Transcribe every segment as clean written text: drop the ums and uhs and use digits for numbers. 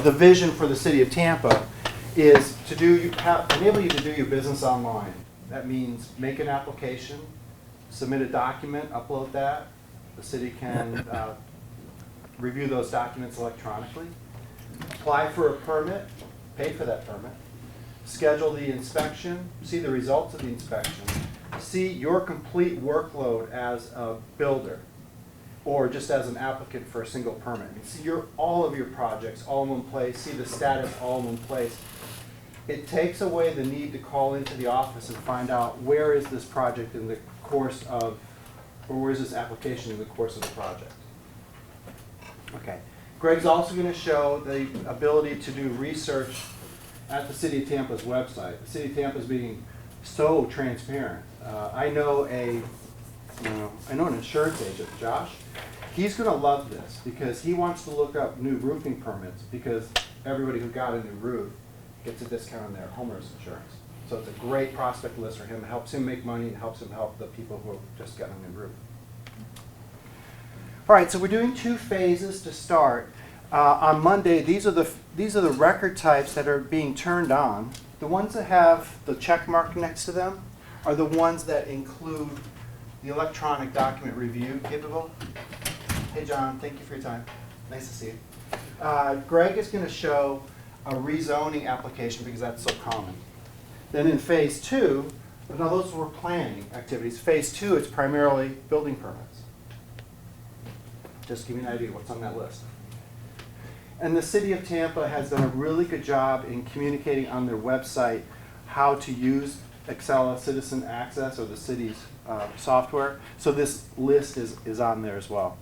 the vision for the City of Tampa is to enable you to do your business online. That means make an application, submit a document, upload that. The city can review those documents electronically. Apply for a permit, pay for that permit. Schedule the inspection, see the results of the inspection. See your complete workload as a builder or just as an applicant for a single permit. See all of your projects all in one place, see the status all in one place. It takes away the need to call into the office and find out where is this project in the course of, or where is this application in the course of the project. Okay. Greg's also going to show the ability to do research at the City of Tampa's website. The City of Tampa is being so transparent. I know an insurance agent, Josh. He's going to love this because he wants to look up new roofing permits because everybody who got a new roof gets a discount on their homeowner's insurance. So it's a great prospect list for him. It helps him make money and helps him help the people who have just gotten a new roof. All right, so we're doing 2 phases to start. On Monday, these are the record types that are being turned on. The ones that have the check mark next to them are the ones that include the electronic document review capable. Hey John, thank you for your time. Nice to see you. Greg is going to show a rezoning application because that's so common. Then in phase 2, now those were planning activities. Phase 2, it's primarily building permits. Just to give you an idea of what's on that list. And the City of Tampa has done a really good job in communicating on their website how to use Accela Citizen Access or the city's software. So this list is on there as well.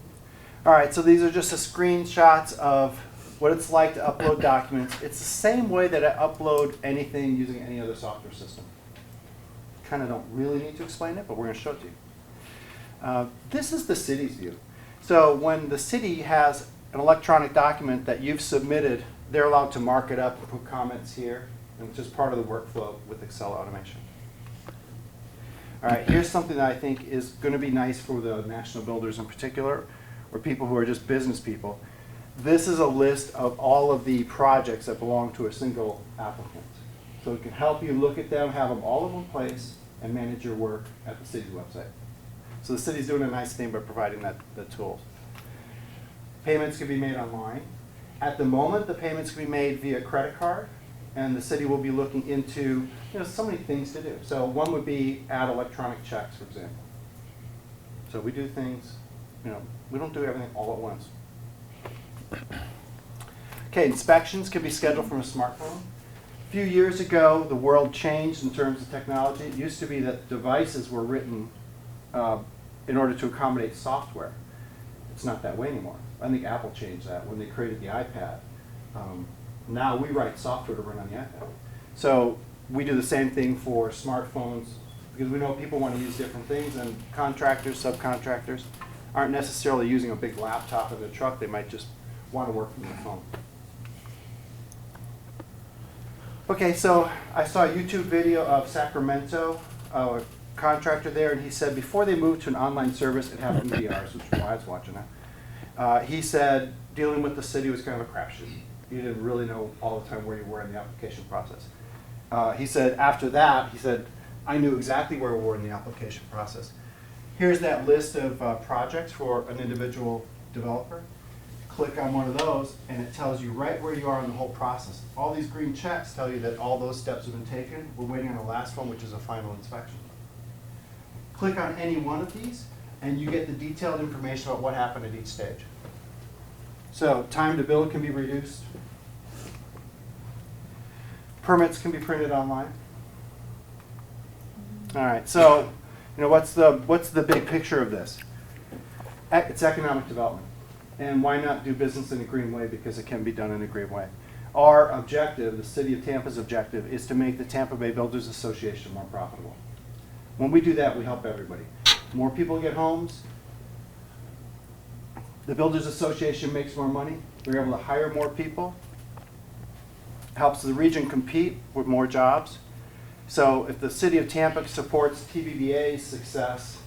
All right, so these are just the screenshots of what it's like to upload documents. It's the same way that I upload anything using any other software system. Kind of don't really need to explain it, but we're going to show it to you. This is the city's view. So when the city has an electronic document that you've submitted, they're allowed to mark it up and put comments here, and it's just part of the workflow with Accela automation. All right, here's something that I think is going to be nice for the national builders in particular, or people who are just business people. This is a list of all of the projects that belong to a single applicant. So it can help you look at them, have them all in one place, and manage your work at the city's website. So the city's doing a nice thing by providing the tools. Payments can be made online. At the moment, the payments can be made via credit card, and the city will be looking into so many things to do. So one would be add electronic checks, for example. So we do things, we don't do everything all at once. Okay, inspections can be scheduled from a smartphone. A few years ago, the world changed in terms of technology. It used to be that devices were written in order to accommodate software. It's not that way anymore. I think Apple changed that when they created the iPad. Now we write software to run on the iPad. So we do the same thing for smartphones because we know people want to use different things, and contractors, subcontractors aren't necessarily using a big laptop in their truck. They might just want to work from their phone. Okay, so I saw a YouTube video of Sacramento, a contractor there, and he said before they moved to an online service, it had EDRs, which is why I was watching that. He said dealing with the city was kind of a crapshoot. You didn't really know all the time where you were in the application process. He said after that, I knew exactly where we were in the application process. Here's that list of projects for an individual developer. Click on one of those, and it tells you right where you are in the whole process. All these green checks tell you that all those steps have been taken. We're waiting on the last one, which is a final inspection. Click on any one of these, and you get the detailed information about what happened at each stage. So time to build can be reduced. Permits can be printed online. All right, so what's the big picture of this? It's economic development. And why not do business in a green way? Because it can be done in a green way. Our objective, the City of Tampa's objective, is to make the Tampa Bay Builders Association more profitable. When we do that, we help everybody. More people get homes. The Builders Association makes more money. We're able to hire more people. Helps the region compete with more jobs. So if the City of Tampa supports TBBA's success,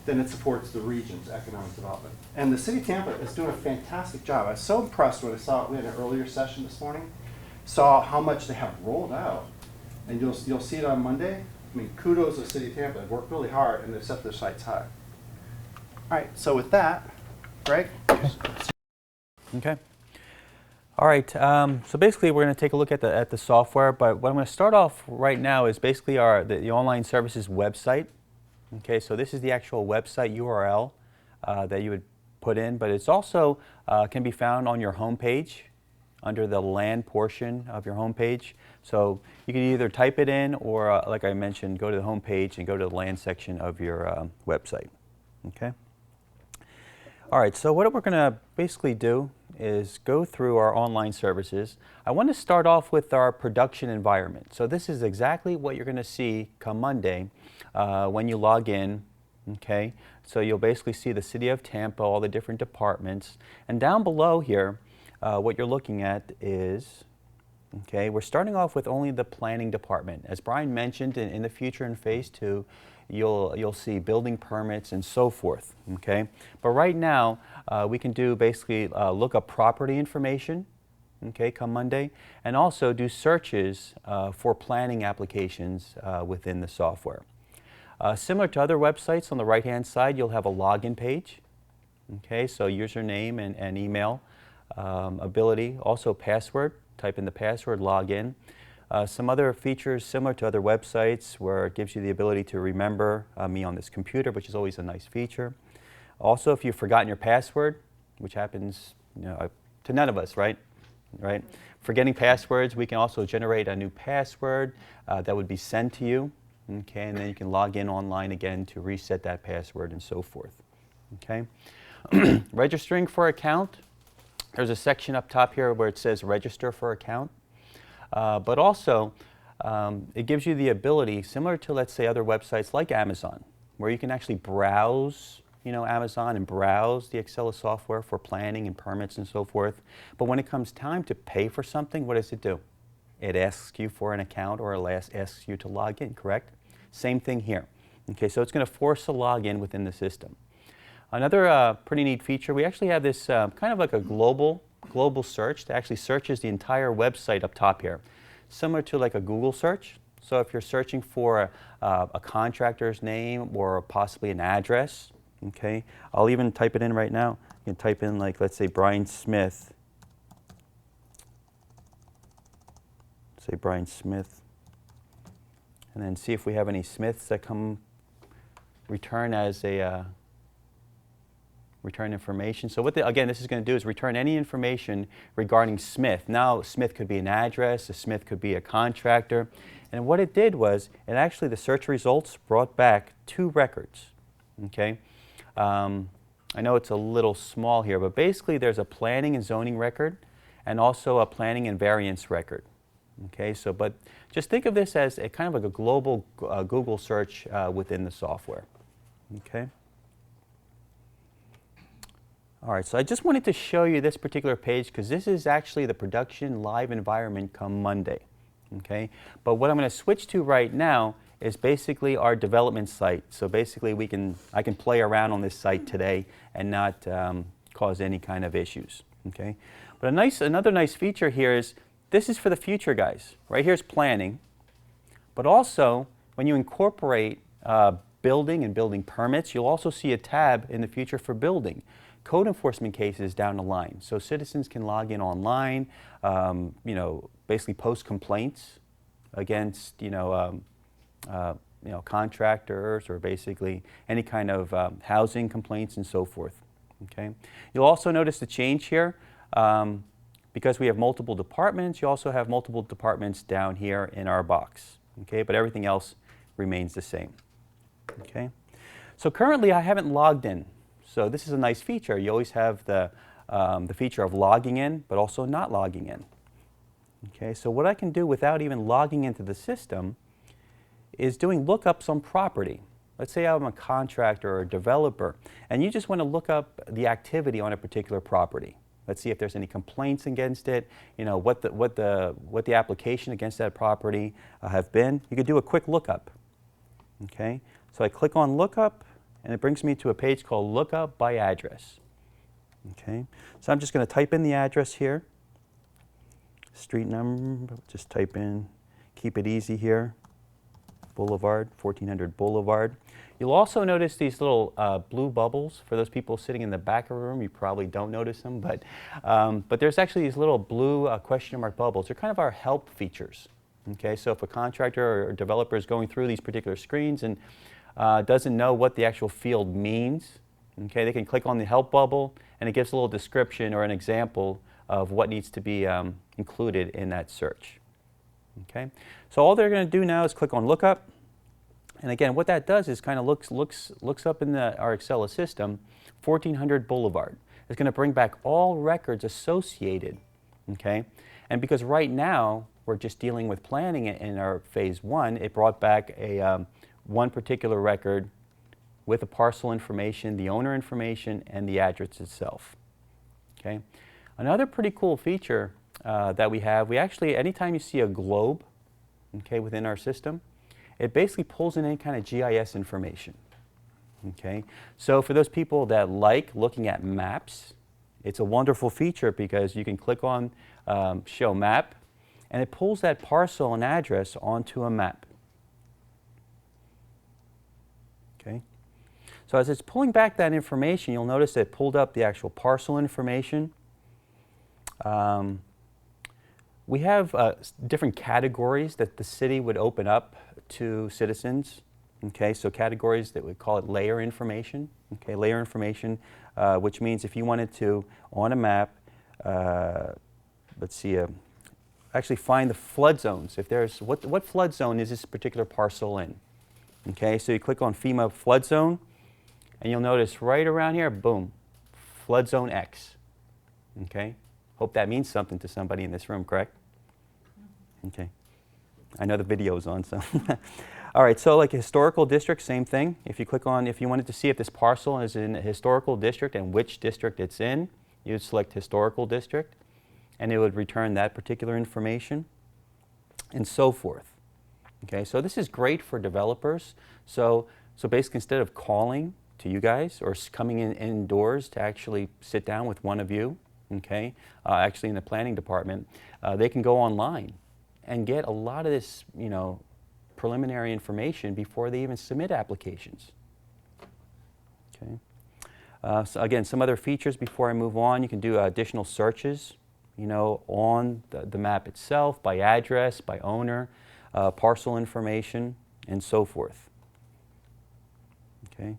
then it supports the region's economic development. And the City of Tampa is doing a fantastic job. I was so impressed when I saw, we had an earlier session this morning, saw how much they have rolled out. And you'll see it on Monday. I mean, kudos to the City of Tampa. They've worked really hard and they've set their sights high. All right, so with that, Greg? Okay. All right, so basically we're going to take a look at the software, but what I'm going to start off right now is basically the online services website. Okay, so this is the actual website URL that you would put in, but it's also can be found on your home page under the land portion of your home page. So you can either type it in or, like I mentioned, go to the home page and go to the land section of your website. Okay. All right, so what we're going to basically do is go through our online services. I want to start off with our production environment. So this is exactly what you're going to see come Monday when you log in. Okay, so you'll basically see the City of Tampa, all the different departments, and down below here, what you're looking at is, okay, we're starting off with only the planning department. As Brian mentioned, in the future in phase 2, you'll see building permits and so forth, okay? But right now, we can do basically look up property information, okay, come Monday, and also do searches for planning applications within the software. Similar to other websites, on the right-hand side, you'll have a login page, okay, so username and email, ability, also password, type in the password, log in. Some other features similar to other websites where it gives you the ability to remember me on this computer, which is always a nice feature. Also, if you've forgotten your password, which happens to none of us, right? Forgetting passwords, we can also generate a new password that would be sent to you, okay, and then you can log in online again to reset that password and so forth, okay? Registering for account, there's a section up top here where it says register for account. But also, it gives you the ability, similar to, let's say, other websites like Amazon, where you can actually browse, Amazon and browse the Accela software for planning and permits and so forth. But when it comes time to pay for something, what does it do? It asks you for an account or it asks you to log in, correct? Same thing here. Okay, so it's going to force a login within the system. Another pretty neat feature, we actually have this kind of like a global search that actually searches the entire website up top here, similar to like a Google search. So if you're searching for a contractor's name or possibly an address, okay, I'll even type it in right now. You can type in, like, let's say Brian Smith. Say Brian Smith, and then see if we have any Smiths that come return as a return information. So what again, this is going to do is return any information regarding Smith. Now, Smith could be an address, a Smith could be a contractor. And what it did was, the search results brought back 2 records, okay? I know it's a little small here, but basically there's a planning and zoning record and also a planning and variance record, okay? So, but just think of this as a kind of like a global Google search within the software, okay? All right, so I just wanted to show you this particular page because this is actually the production live environment come Monday, okay? But what I'm going to switch to right now is basically our development site. So basically I can play around on this site today and not cause any kind of issues, okay? But another nice feature here is this is for the future, guys. Right here's planning, but also when you incorporate building and building permits, you'll also see a tab in the future for building. Code enforcement cases down the line. So citizens can log in online, basically post complaints against, contractors or basically any kind of housing complaints and so forth, okay? You'll also notice the change here. Because we have multiple departments, you also have multiple departments down here in our box, okay? But everything else remains the same, okay? So currently I haven't logged in. So this is a nice feature. You always have the feature of logging in, but also not logging in. Okay, so what I can do without even logging into the system is doing lookups on property. Let's say I'm a contractor or a developer, and you just want to look up the activity on a particular property. Let's see if there's any complaints against it, what the application against that property have been. You could do a quick lookup. Okay, so I click on lookup, and it brings me to a page called Lookup by Address. Okay, so I'm just going to type in the address here. Street number, just type in, keep it easy here. Boulevard, 1400 Boulevard. You'll also notice these little blue bubbles. For those people sitting in the back of the room, you probably don't notice them, but there's actually these little blue question mark bubbles. They're kind of our help features. Okay, so if a contractor or developer is going through these particular screens and doesn't know what the actual field means, okay, they can click on the help bubble and it gives a little description or an example of what needs to be included in that search. Okay, so all they're going to do now is click on lookup, and again, what that does is kind of looks up in our Accela system, 1400 Boulevard. It's going to bring back all records associated. Okay, and because right now we're just dealing with planning in our phase 1, it brought back a one particular record with the parcel information, the owner information, and the address itself. Okay, another pretty cool feature that we actually, anytime you see a globe, okay, within our system, it basically pulls in any kind of GIS information. Okay, so for those people that like looking at maps, it's a wonderful feature because you can click on Show Map, and it pulls that parcel and address onto a map. Okay, so as it's pulling back that information, you'll notice that it pulled up the actual parcel information. We have different categories that the city would open up to citizens. Okay, so categories that we call it layer information. Okay, layer information, which means if you wanted to, on a map, let's see, actually find the flood zones. If there's, what flood zone is this particular parcel in? Okay, so you click on FEMA flood zone, and you'll notice right around here, boom, flood zone X. Okay. Hope that means something to somebody in this room, correct? Okay. I know the video's on, so. All right, so like a historical district, same thing. If you click on, if you wanted to see if this parcel is in a historical district and which district it's in, you'd select historical district, and it would return that particular information, and so forth. Okay, so this is great for developers. So basically, instead of calling to you guys or coming in indoors to actually sit down with one of you, okay, actually in the planning department, they can go online and get a lot of this, you know, preliminary information before they even submit applications. Okay. So again, some other features before I move on, you can do additional searches, you know, on the map itself, by address, by owner, parcel information, and so forth. Okay.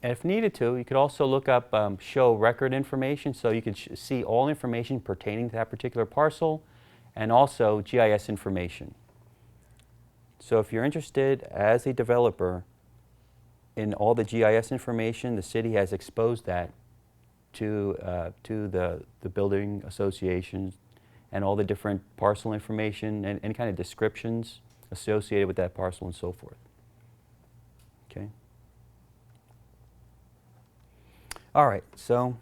And if needed to, you could also look up show record information, so you can see all information pertaining to that particular parcel, and also GIS information. So if you're interested as a developer in all the GIS information, the city has exposed that to the building associations and all the different parcel information and any kind of descriptions associated with that parcel and so forth. Okay. All right, so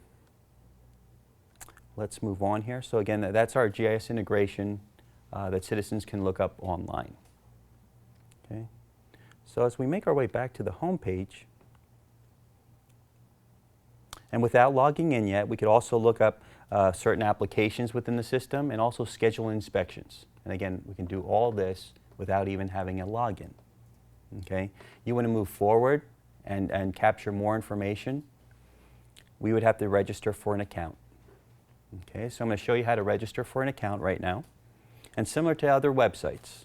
let's move on here. So again, that's our GIS integration that citizens can look up online. Okay. So as we make our way back to the home page, and without logging in yet, we could also look up certain applications within the system and also schedule inspections. And again, we can do all this without even having a login. Okay. You want to move forward and capture more information, we would have to register for an account. Okay, so I'm going to show you how to register for an account right now. And similar to other websites,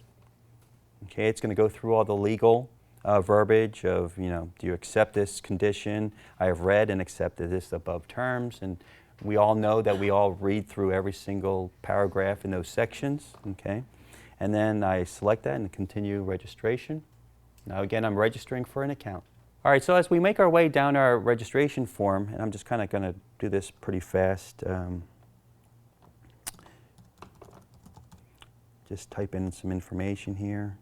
okay, it's going to go through all the legal verbiage of, you know, do you accept this condition? I have read and accepted this above terms. And we all know that we all read through every single paragraph in those sections. Okay, and then I select that and continue registration. Now again, I'm registering for an account. All right, so as we make our way down our registration form, and I'm just kind of going to do this pretty fast, just type in some information here.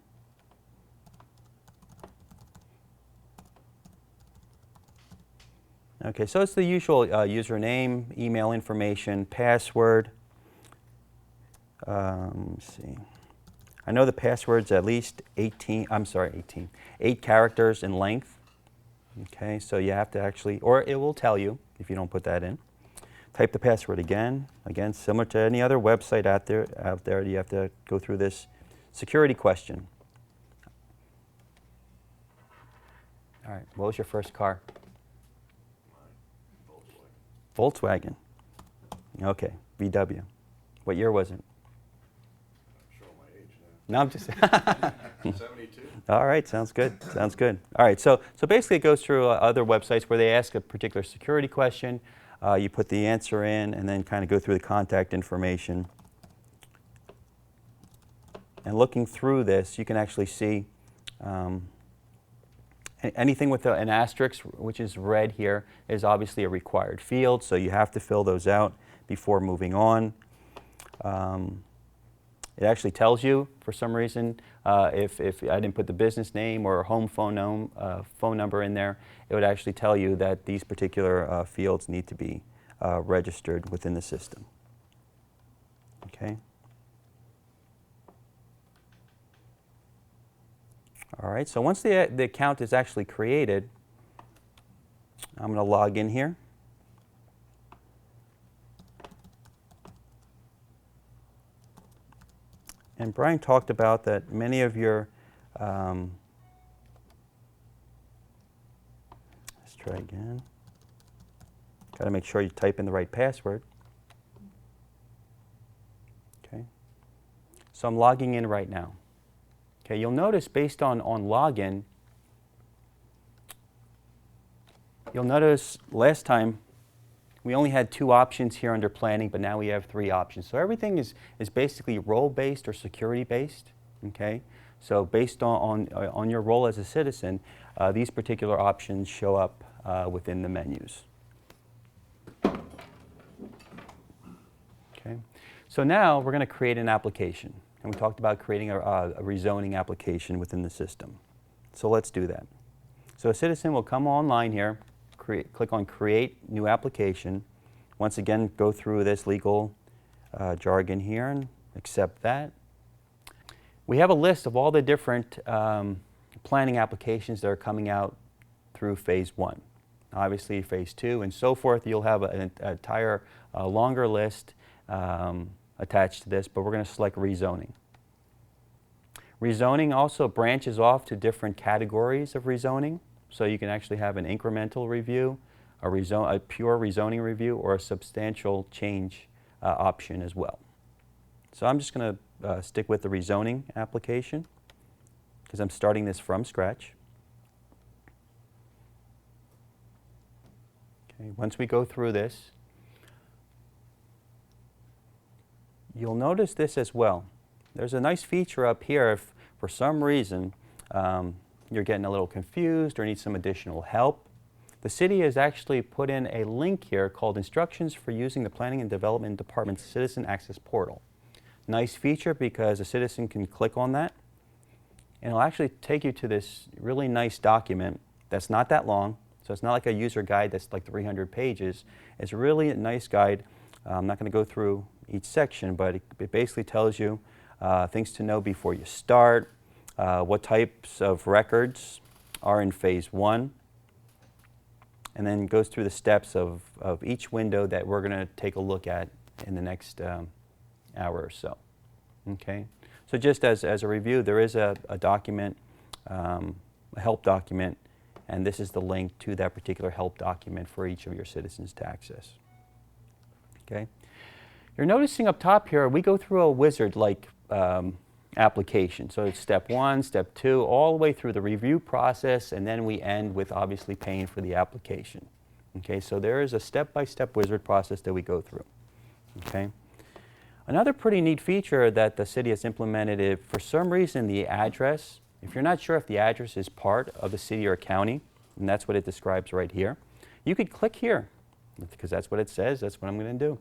Okay, so it's the usual username, email information, password, Let's see. I know the password's at least 8 characters in length. Okay, so you have to actually, or it will tell you if you don't put that in. Type the password again. Again, similar to any other website out there, you have to go through this security question. All right, what was your first car? Volkswagen. Okay, VW. What year was it? No, I'm just 72. All right, sounds good. Sounds good. All right, so basically it goes through other websites where they ask a particular security question. You put the answer in and then kind of go through the contact information. And looking through this, you can actually see anything with an asterisk, which is red here, is obviously a required field, so you have to fill those out before moving on. It actually tells you, for some reason, if I didn't put the business name or home phone number in there, it would actually tell you that these particular fields need to be registered within the system. Okay. All right, so once the account is actually created, I'm going to log in here. And Brian talked about that many of your, let's try again. Got to make sure you type in the right password. Okay. So I'm logging in right now. Okay, you'll notice based on login, you'll notice last time we only had 2 options here under planning, but now we have 3 options. So everything is basically role-based or security-based. Okay, so based on your role as a citizen, these particular options show up within the menus. Okay, so now we're going to create an application, and we talked about creating a rezoning application within the system. So let's do that. So a citizen will come online here. Click on Create New Application. Once again, go through this legal jargon here and accept that. We have a list of all the different planning applications that are coming out through Phase 1. Obviously, Phase 2 and so forth, you'll have an entire longer list attached to this, but we're going to select Rezoning. Rezoning also branches off to different categories of rezoning. So you can actually have an incremental review, a pure rezoning review, or a substantial change option as well. So I'm just going to stick with the rezoning application because I'm starting this from scratch. Okay, once we go through this, you'll notice this as well. There's a nice feature up here if for some reason you're getting a little confused or need some additional help. The city has actually put in a link here called Instructions for Using the Planning and Development Department's Citizen Access Portal. Nice feature because a citizen can click on that and it'll actually take you to this really nice document that's not that long. So it's not like a user guide that's like 300 pages. It's really a nice guide. I'm not going to go through each section, but it basically tells you things to know before you start, what types of records are in Phase 1, and then goes through the steps of each window that we're going to take a look at in the next hour or so. Okay, so just as a review, there is a document, a help document, and this is the link to that particular help document for each of your citizens to access. Okay, you're noticing up top here, we go through a wizard-like application. So it's step 1, step 2, all the way through the review process, and then we end with obviously paying for the application. Okay, so there is a step-by-step wizard process that we go through. Okay. Another pretty neat feature that the city has implemented, if for some reason the address, if you're not sure if the address is part of the city or county, and that's what it describes right here, you could click here, because that's what it says, that's what I'm going to do.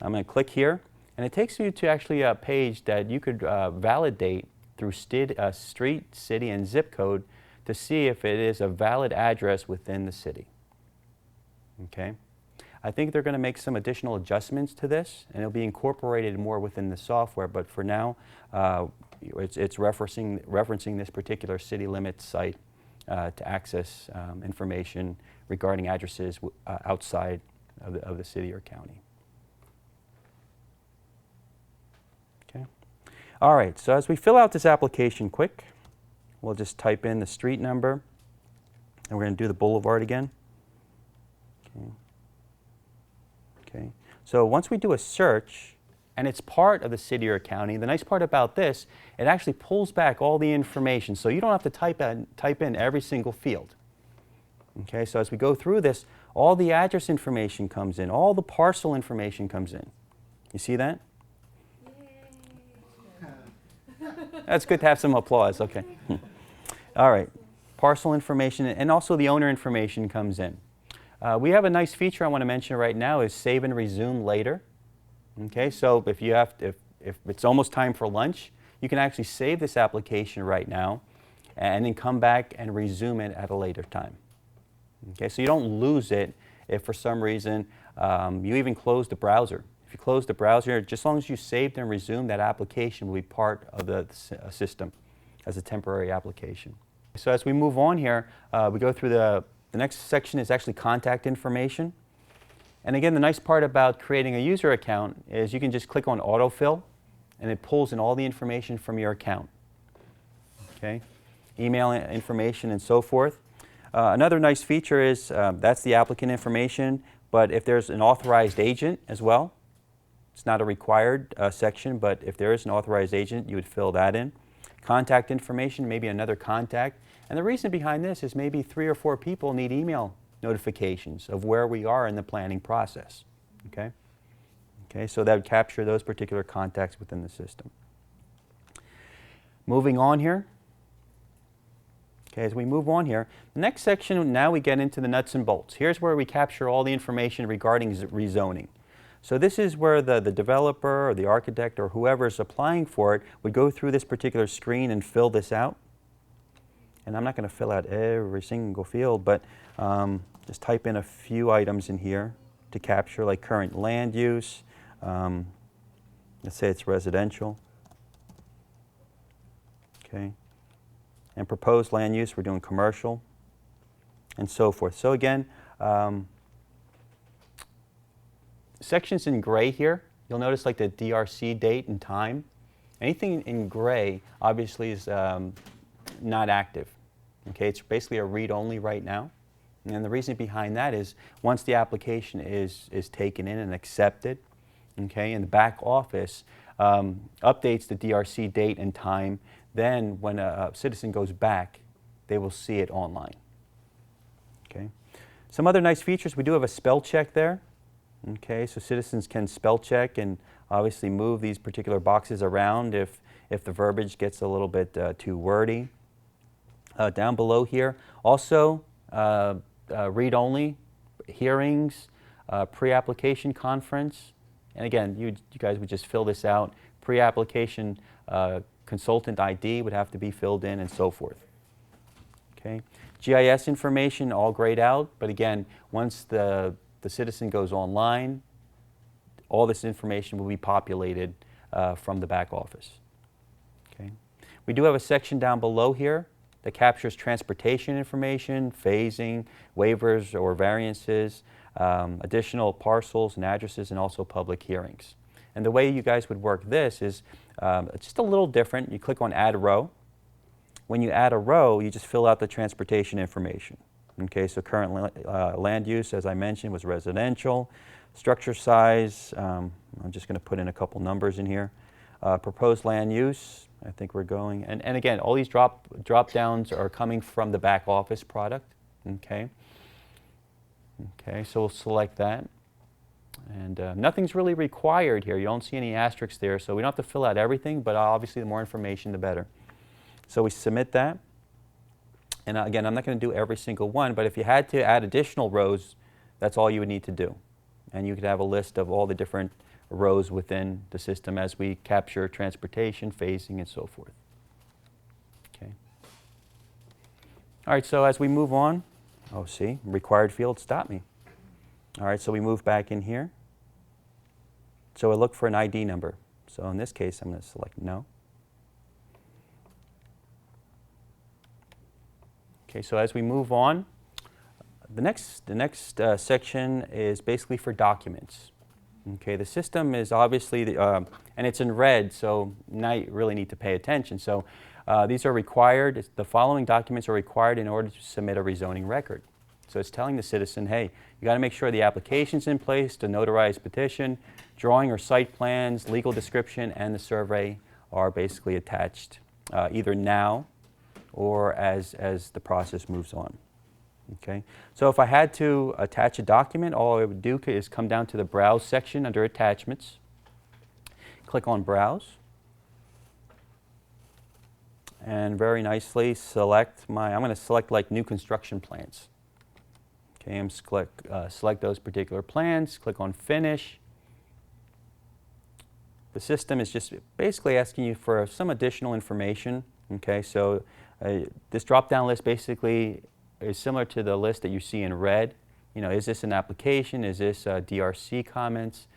I'm going to click here, and it takes you to actually a page that you could validate through street, city, and zip code to see if it is a valid address within the city. Okay. I think they're going to make some additional adjustments to this, and it'll be incorporated more within the software. But for now, it's referencing this particular city limits site to access information regarding addresses outside of the city or county. Okay. All right, so as we fill out this application quick, we'll just type in the street number, and we're going to do the boulevard again. Okay. Okay. So once we do a search, and it's part of the city or county, the nice part about this, it actually pulls back all the information, so you don't have to type in every single field. Okay, so as we go through this, all the address information comes in, all the parcel information comes in. You see that? That's good to have some applause, okay. All right, parcel information, and also the owner information comes in. We have a nice feature I want to mention right now is save and resume later. Okay, so if it's almost time for lunch, you can actually save this application right now and then come back and resume it at a later time. Okay, so you don't lose it if for some reason you even close the browser. If you close the browser, just as long as you saved and resumed, that application will be part of the system as a temporary application. So as we move on here, we go through the next section is actually contact information. And again, the nice part about creating a user account is you can just click on autofill, and it pulls in all the information from your account. Okay, email information and so forth. Another nice feature is that's the applicant information, but if there's an authorized agent as well, it's not a required section, but if there is an authorized agent, you would fill that in. Contact information, maybe another contact. And the reason behind this is maybe 3 or 4 people need email notifications of where we are in the planning process. Okay? Okay, so that would capture those particular contacts within the system. Moving on here. Okay, as we move on here, the next section, now we get into the nuts and bolts. Here's where we capture all the information regarding rezoning. So this is where the developer or the architect or whoever is applying for it would go through this particular screen and fill this out. And I'm not going to fill out every single field, but just type in a few items in here to capture, like current land use. Let's say it's residential. Okay. And proposed land use, we're doing commercial, and so forth. So again, sections in gray here, you'll notice like the DRC date and time. Anything in gray obviously is not active. Okay, it's basically a read-only right now. And the reason behind that is once the application is taken in and accepted, okay, and the back office updates the DRC date and time, then when a citizen goes back, they will see it online. Okay. Some other nice features, we do have a spell check there. Okay, so citizens can spell check and obviously move these particular boxes around if the verbiage gets a little bit too wordy. Down below here, also read-only, hearings, pre-application conference, and again, you guys would just fill this out. Pre-application consultant ID would have to be filled in and so forth. Okay, GIS information all grayed out, but again, once the citizen goes online, all this information will be populated from the back office. Okay, we do have a section down below here that captures transportation information, phasing, waivers or variances, additional parcels and addresses, and also public hearings. And the way you guys would work this is it's just a little different. You click on Add a Row. When you add a row, you just fill out the transportation information. Okay, so current land use, as I mentioned, was residential. Structure size, I'm just going to put in a couple numbers in here. Proposed land use, I think we're going, and again, all these drop downs are coming from the back office product. Okay. Okay, so we'll select that. And nothing's really required here. You don't see any asterisks there, so we don't have to fill out everything, but obviously the more information, the better. So we submit that. And again, I'm not going to do every single one, but if you had to add additional rows, that's all you would need to do. And you could have a list of all the different rows within the system as we capture transportation, phasing, and so forth. Okay. All right, so as we move on, oh, see, required field, stop me. All right, so we move back in here. So I look for an ID number. So in this case, I'm going to select no. Okay, so as we move on, the next section is basically for documents. Okay, the system is obviously, and it's in red, so now you really need to pay attention. So these are required, the following documents are required in order to submit a rezoning record. So it's telling the citizen, hey, you got to make sure the application's in place to notarize petition, drawing or site plans, legal description, and the survey are basically attached either now or as the process moves on. Okay, so if I had to attach a document, all I would do is come down to the Browse section under Attachments, click on Browse, and very nicely select I'm going to select like new construction plans. Okay, I'm select those particular plans, click on Finish. The system is just basically asking you for some additional information. Okay, so this drop-down list basically is similar to the list that you see in red. You know, is this an application? Is this DRC comments?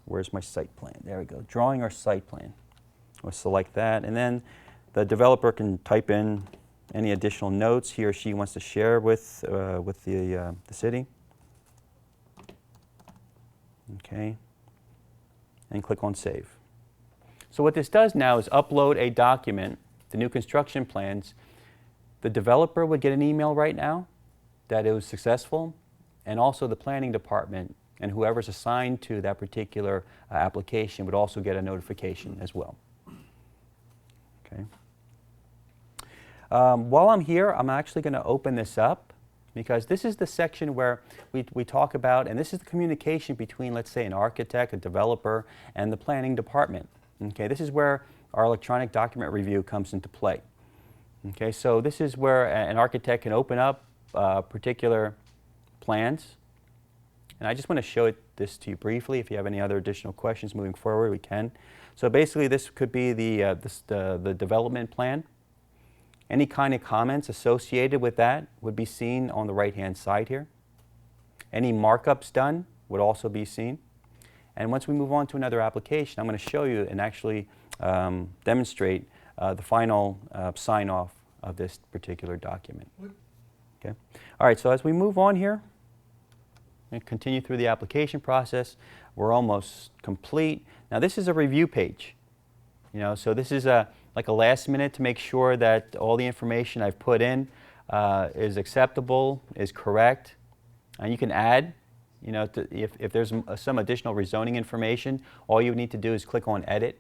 Where's my site plan? There we go. Drawing or site plan. We'll select that, and then the developer can type in any additional notes he or she wants to share with the city. Okay, and click on Save. So what this does now is upload a document, the new construction plans. The developer would get an email right now that it was successful, and also the planning department and whoever's assigned to that particular application would also get a notification as well. Okay. While I'm here, I'm actually going to open this up because this is the section where we talk about, and this is the communication between, let's say, an architect, a developer, and the planning department. Okay, this is where our electronic document review comes into play. Okay, so this is where an architect can open up particular plans. And I just want to show this to you briefly. If you have any other additional questions moving forward, we can. So basically this could be the development plan. Any kind of comments associated with that would be seen on the right-hand side here. Any markups done would also be seen. And once we move on to another application, I'm going to show you and actually demonstrate the final sign-off of this particular document. Okay. All right, so as we move on here and continue through the application process, we're almost complete. Now this is a review page. You know, so this is like a last minute to make sure that all the information I've put in is acceptable, is correct. And you can add, you know, if there's some additional rezoning information, all you need to do is click on Edit.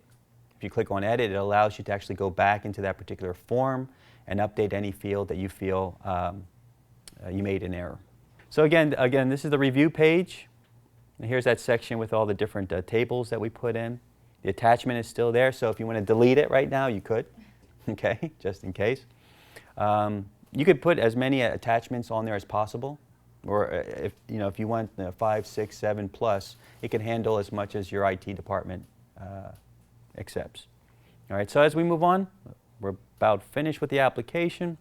If you click on Edit, it allows you to actually go back into that particular form and update any field that you feel you made an error. So again, this is the review page. And here's that section with all the different tables that we put in. The attachment is still there, so if you want to delete it right now, you could, okay, just in case. You could put as many attachments on there as possible, or if you want 5, 6, 7 plus, it can handle as much as your IT department accepts. All right, so as we move on, we're about finished with the application.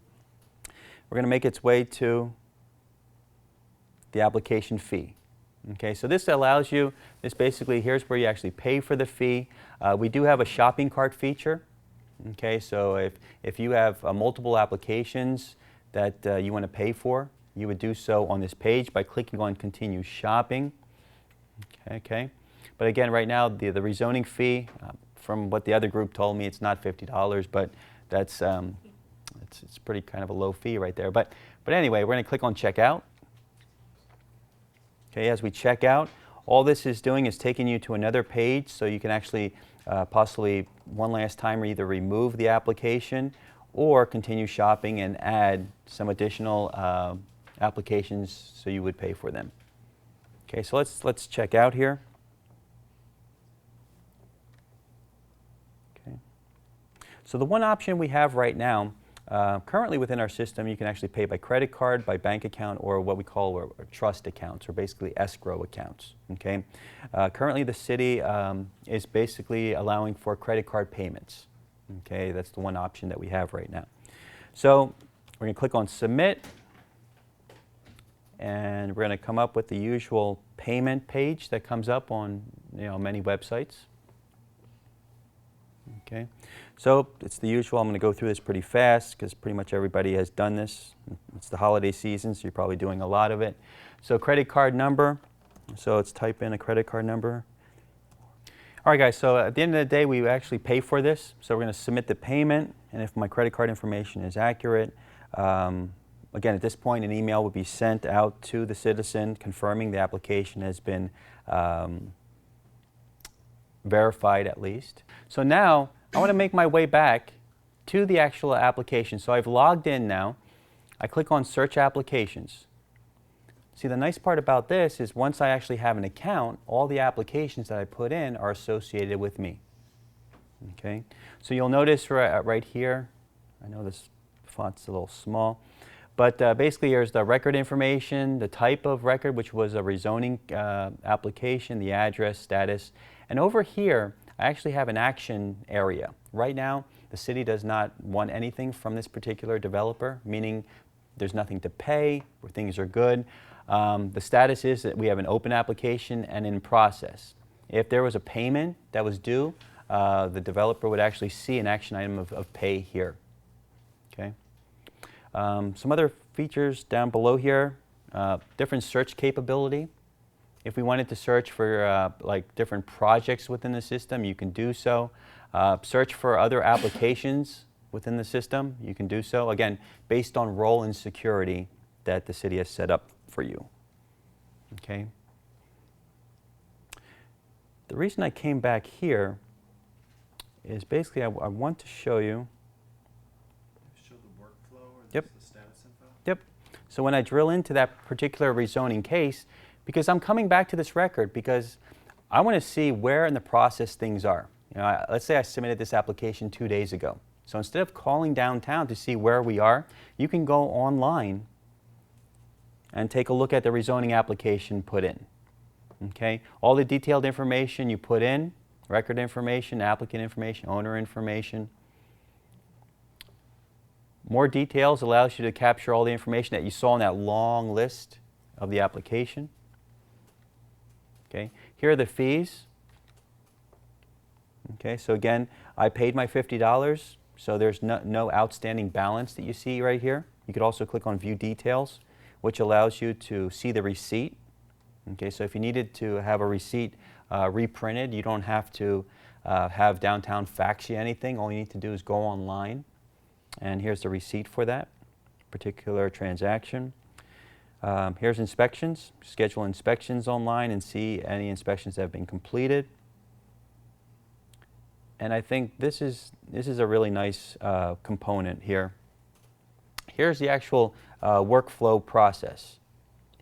We're going to make its way to the application fee. Okay, so this allows you, this basically, here's where you actually pay for the fee. We do have a shopping cart feature. Okay, so if you have multiple applications that you want to pay for, you would do so on this page by clicking on Continue Shopping. Okay, but again, right now, the rezoning fee, from what the other group told me, it's not $50, but that's it's pretty kind of a low fee right there. But anyway, we're going to click on Checkout. Okay, as we check out, all this is doing is taking you to another page, so you can actually possibly one last time either remove the application or continue shopping and add some additional applications so you would pay for them. Okay, so let's check out here. Okay. So the one option we have right now, currently within our system, you can actually pay by credit card, by bank account, or what we call or trust accounts, or basically escrow accounts. Okay. Currently, the city is basically allowing for credit card payments. Okay, that's the one option that we have right now. So we're going to click on Submit, and we're going to come up with the usual payment page that comes up on many websites. Okay, so it's the usual. I'm going to go through this pretty fast because pretty much everybody has done this. It's the holiday season, so you're probably doing a lot of it. So credit card number. So let's type in a credit card number. All right, guys, so at the end of the day, we actually pay for this. So we're going to submit the payment, and if my credit card information is accurate, again, at this point, an email will be sent out to the citizen confirming the application has been verified at least. So now I want to make my way back to the actual application. So I've logged in now. I click on Search Applications. See, the nice part about this is once I actually have an account, all the applications that I put in are associated with me. Okay, so you'll notice right here, I know this font's a little small, but basically here's the record information, the type of record, which was a rezoning application, the address, status, and over here I actually have an action area. Right now, the city does not want anything from this particular developer, meaning there's nothing to pay, or things are good. The status is that we have an open application and in process. If there was a payment that was due, the developer would actually see an action item of pay here. Okay. Some other features down below here, different search capability. If we wanted to search for like different projects within the system, you can do so. Search for other applications within the system, you can do so. Again, based on role and security that the city has set up for you. Okay. The reason I came back here is basically I want to show you. Show the workflow or Yep. the status info? Yep. So when I drill into that particular rezoning case, because I'm coming back to this record because I want to see where in the process things are. Let's say I submitted this application 2 days ago. So instead of calling downtown to see where we are, you can go online and take a look at the rezoning application put in. Okay? All the detailed information you put in, record information, applicant information, owner information. More details allows you to capture all the information that you saw in that long list of the application. Okay? Here are the fees. Okay, so again, I paid my $50, so there's no outstanding balance that you see right here. You could also click on View Details, which allows you to see the receipt. Okay, so if you needed to have a receipt reprinted, you don't have to have downtown fax you anything. All you need to do is go online, and here's the receipt for that particular transaction. Here's inspections. Schedule inspections online and see any inspections that have been completed. And I think this is a really nice component here. Here's the actual workflow process.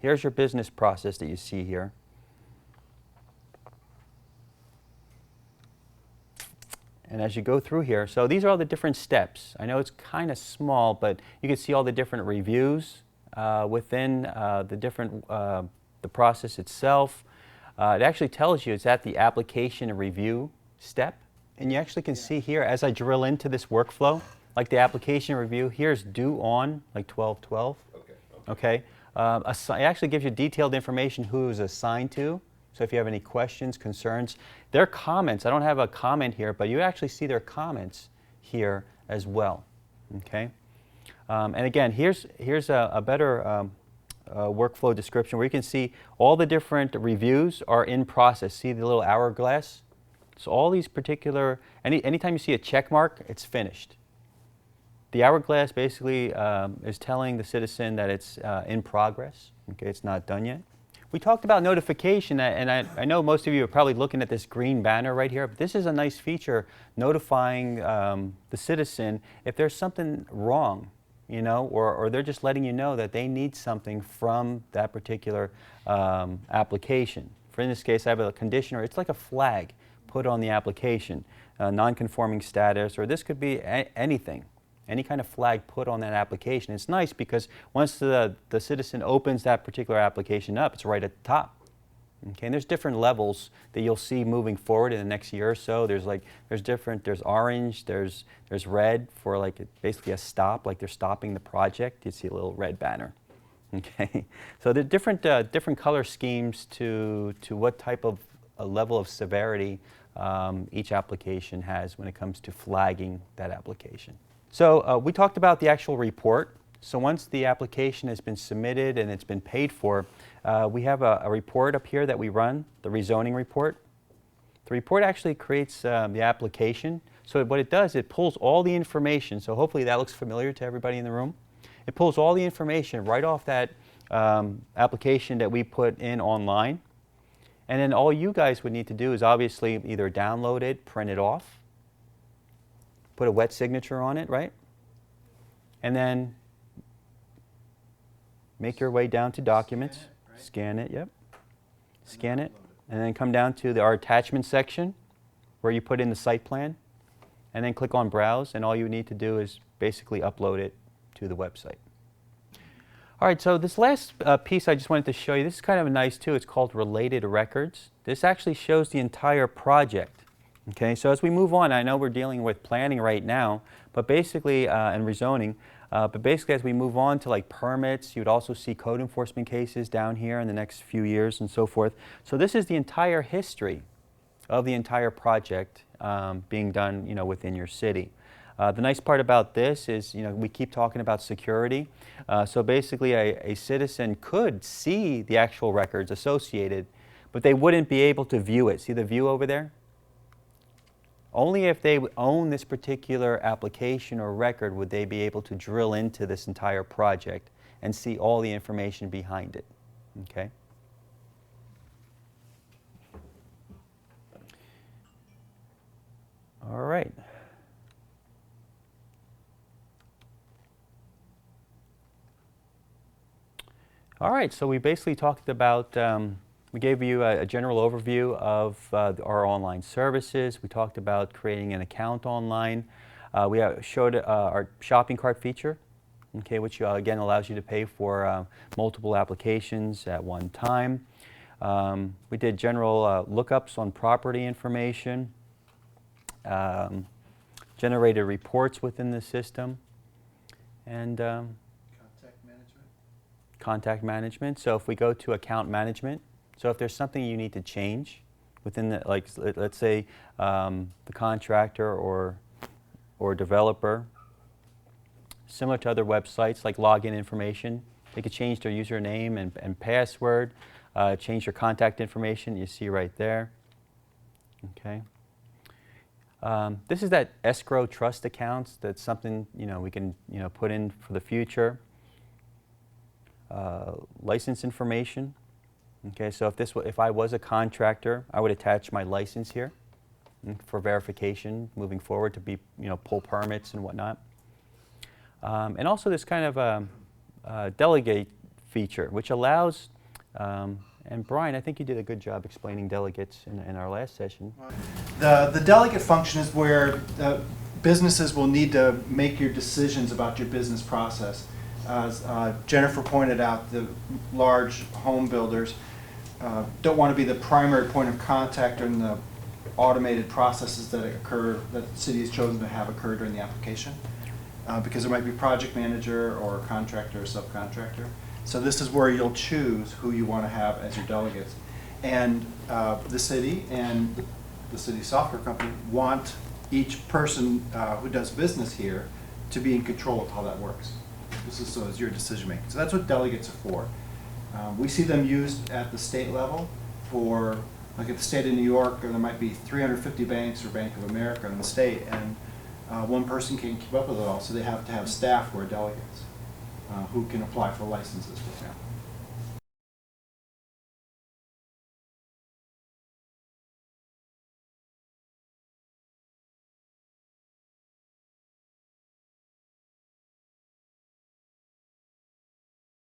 Here's your business process that you see here. And as you go through here, so these are all the different steps. I know it's kind of small, but you can see all the different reviews within the process itself. It actually tells you it's at the application and review step. And you actually can see here, as I drill into this workflow, like the application review, here's due on, like 12/12. Okay. It actually gives you detailed information who is assigned to. So if you have any questions, concerns, their comments, I don't have a comment here, but you actually see their comments here as well. Okay. And again, here's a better workflow description where you can see all the different reviews are in process. See the little hourglass? So all these particular, anytime you see a check mark, it's finished. The hourglass basically is telling the citizen that it's in progress. Okay, it's not done yet. We talked about notification, and I know most of you are probably looking at this green banner right here, but this is a nice feature notifying the citizen if there's something wrong, or they're just letting you know that they need something from that particular application. For in this case, I have a condition, or it's like a flag put on the application, non-conforming status, or this could be anything, any kind of flag put on that application. It's nice because once the citizen opens that particular application up, it's right at the top. Okay, and there's different levels that you'll see moving forward in the next year or so. There's orange, there's red for like basically a stop, like they're stopping the project. You see a little red banner. Okay, so there are different color schemes to what type of level of severity each application has when it comes to flagging that application. So we talked about the actual report. So once the application has been submitted and it's been paid for, we have a report up here that we run, the rezoning report. The report actually creates the application. So what it does, it pulls all the information. So hopefully that looks familiar to everybody in the room. It pulls all the information right off that application that we put in online. And then all you guys would need to do is obviously either download it, print it off, put a wet signature on it, right? And then make your way down to Documents. Scan it, yep. Scan it. And then come down to our attachment section where you put in the site plan. And then click on Browse, and all you need to do is basically upload it to the website. All right, so this last piece I just wanted to show you, this is kind of nice too. It's called Related Records. This actually shows the entire project. Okay, so as we move on, I know we're dealing with planning right now, but basically, and rezoning, but basically as we move on to like permits, you'd also see code enforcement cases down here in the next few years and so forth. So this is the entire history of the entire project being done, within your city. The nice part about this is, we keep talking about security. So basically, a citizen could see the actual records associated, but they wouldn't be able to view it. See the view over there? Only if they own this particular application or record would they be able to drill into this entire project and see all the information behind it. Okay? All right. All right, so we basically talked about, we gave you a general overview of our online services. We talked about creating an account online. We showed our shopping cart feature, okay, which again allows you to pay for multiple applications at one time. We did general lookups on property information, generated reports within the system, and contact management. So if we go to account management, so if there's something you need to change within the, like let's say the contractor or developer, similar to other websites like login information, they could change their username and password, change your contact information, you see right there. Okay. This is that escrow trust accounts. That's something we can put in for the future. License information. Okay, so if I was a contractor, I would attach my license here for verification moving forward to be pull permits and whatnot. And also this kind of delegate feature, which allows. And Brian, I think you did a good job explaining delegates in our last session. The delegate function is where businesses will need to make your decisions about your business process. As Jennifer pointed out, the large home builders don't want to be the primary point of contact in the automated processes that occur, that the city has chosen to have occur during the application, because there might be a project manager or a contractor or subcontractor. So this is where you'll choose who you want to have as your delegates. And the city and the city software company want each person who does business here to be in control of how that works. This is so as your decision making. So that's what delegates are for. We see them used at the state level for, like at the state of New York, there might be 350 banks or Bank of America in the state, and one person can't keep up with it all, so they have to have staff who are delegates who can apply for licenses, for example.